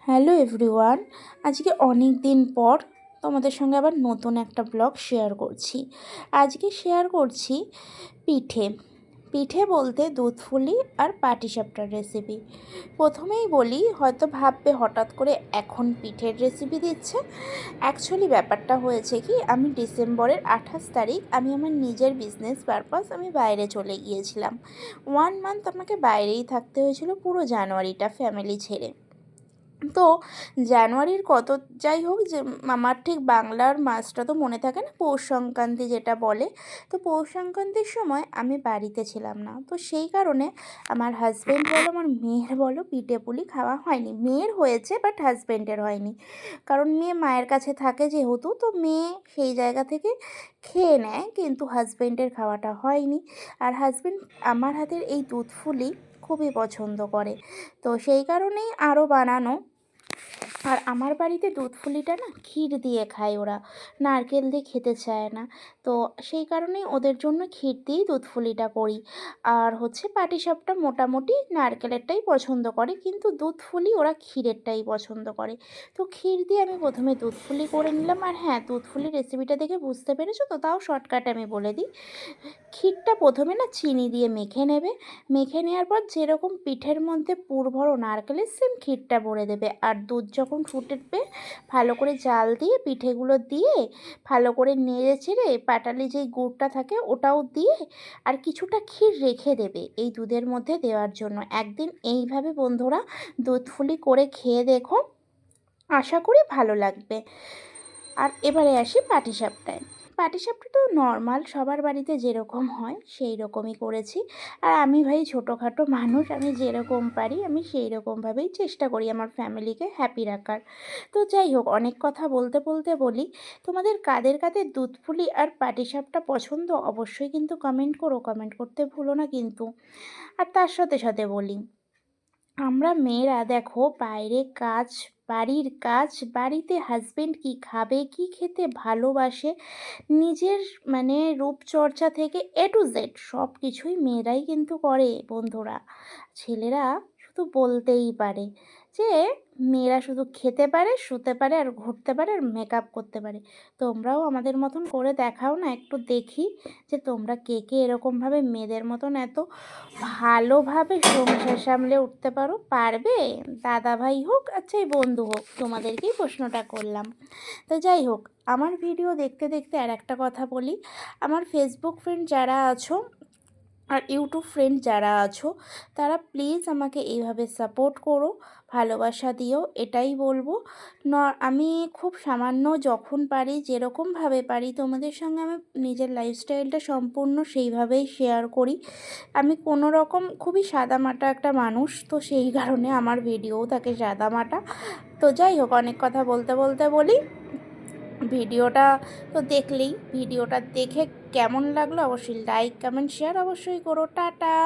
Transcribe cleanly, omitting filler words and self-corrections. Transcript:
Hello everyone, আজকে অনেক দিন পর তোমাদের সঙ্গে আবার নতুন একটা ব্লগ শেয়ার করছি। আজকে শেয়ার করছি পিঠে পিঠে বলতে দুধফুলি আর পাটিসাপটার রেসিপি। প্রথমেই বলি, হয়তো ভাববে হঠাৎ করে এখন পিঠের রেসিপি দিচ্ছে। অ্যাকচুয়ালি ব্যাপারটা হয়েছে কি, আমি ডিসেম্বরের 28 তারিখ আমি আমার নিজের বিজনেস পারপাস আমি বাইরে চলে গিয়েছিলাম। 1 মান্থ আমাকে বাইরেই থাকতে হয়েছিল, পুরো জানুয়ারিটা ফ্যামিলি ছেড়ে। তো জানুয়ারির কত, যাই হোক, যে আমার ঠিক বাংলার মাসটা তো মনে থাকে না, পৌষ সংক্রান্তি যেটা বলে। তো পৌষ সংক্রান্তির সময় আমি বাড়িতে ছিলাম না, তো সেই কারণে আমার হাজব্যান্ড বলো আমার মেয়ের বলো পিঠে পুলি খাওয়া হয়নি। মেয়ের হয়েছে বাট হাজব্যান্ডের হয়নি, কারণ মেয়ে মায়ের কাছে থাকে যেহেতু, তো মেয়ে সেই জায়গা থেকে খেয়ে নেয়, কিন্তু হাজব্যান্ডের খাওয়াটা হয়নি। আর হাজব্যান্ড আমার হাতের এই দুধফুলি খুবই পছন্দ করে, তো সেই কারণেই আরও বানানো। আর আমার বাড়িতে দুধফুলিটা না ক্ষীর দিয়ে খায় ওরা, নারকেল দিয়ে খেতে চায় না। তো সেই কারণেই ওদের জন্য ক্ষীর দিয়েই দুধফুলিটা করি। আর হচ্ছে পাটিসাপটা মোটামুটি নারকেলেরটাই পছন্দ করে, কিন্তু দুধফুলি ওরা ক্ষীরেরটাই পছন্দ করে। তো ক্ষীর দিয়ে আমি প্রথমে দুধফুলি করে নিলাম। আর হ্যাঁ, দুধফুলির রেসিপিটা দেখে বুঝতে পেরেছো তো, তাও শর্টকাটে আমি বলে দিই। ক্ষীরটা প্রথমে না চিনি দিয়ে মেখে নেবে। মেখে নেওয়ার পর যেরকম পিঠের মধ্যে পুর ভরো নারকেলের, সেম ক্ষীরটা ভরে দেবে। আর দুধ যখন ফুটবে, ভালো করে জাল দিয়ে পিঠেগুলো দিয়ে ভালো করে নেড়ে চেড়ে পাটালি যেই গুড়টা থাকে ওটাও দিয়ে আর কিছুটা ক্ষীর রেখে দেবে এই দুধের মধ্যে দেওয়ার জন্য। একদিন এইভাবে বন্ধুরা দুধফুলি করে খেয়ে দেখো, আশা করি ভালো লাগবে। আর এবারে আসি পাটিসাপটায়। পাটিসাপটা তো নর্মাল সবার বাড়িতে যেরকম হয় সেই রকমই করেছি। আর আমি ভাই ছোটোখাটো মানুষ, আমি যেরকম পারি আমি সেই রকমভাবেই চেষ্টা করি আমার ফ্যামিলিকে হ্যাপি রাখার। তো যাই হোক, অনেক কথা বলতে বলতে বলি, তোমাদের কাদের কাদের দুধপুলি আর পাটিসাপটা পছন্দ অবশ্যই কিন্তু কমেন্ট করো, কমেন্ট করতে ভুলো না কিন্তু। আর তার সাথে সাথে বলি, আমরা মেয়েরা দেখো বাইরে কাজ, বাড়ির কাজ, বাড়িতে হাজবেন্ড কি খাবে, কি খেতে ভালোবাসে, নিজের মানে রূপচর্চা থেকে A to Z সব কিছুই মেয়েরাই কিন্তু করে বন্ধুরা। ছেলেরা শুধু বলতেই পারে যে মেয়েরা শুধু খেতে পারে, শুতে পারে, আর ঘুরতে পারে, আর মেকআপ করতে পারে। তোমরাও আমাদের মতন করে দেখাও না, একটু দেখি যে তোমরা কে কে এরকমভাবে মেয়েদের মতন এত ভালোভাবে সংসার সামলে উঠতে পারো। পারবে? দাদা ভাই হোক আর চাই বন্ধু হোক, তোমাদেরকেই প্রশ্নটা করলাম। তো যাই হোক, আমার ভিডিও দেখতে দেখতে আর একটা কথা বলি, আমার ফেসবুক ফ্রেন্ড যারা আছো আর ইউটিউব ফ্রেন্ড যারা আছো, তারা প্লিজ আমাকে এইভাবে সাপোর্ট করো, ভালোবাসা দিও, এটাই বলবো। আমি খুব সামান্য যখন পারি, যেরকমভাবে পারি তোমাদের সঙ্গে আমি নিজের লাইফস্টাইলটা সম্পূর্ণ সেইভাবেই শেয়ার করি। আমি কোনো রকম খুবই সাদামাটা একটা মানুষ, তো সেই কারণে আমার ভিডিও থাকে সাদামাটা। তো যাই হোক, অনেক কথা বলতে বলতে বলি, ভিডিওটা তো দেখলেই, ভিডিওটা দেখে কেমন লাগলো অবশ্যই লাইক কমেন্ট শেয়ার অবশ্যই করো। টাটা।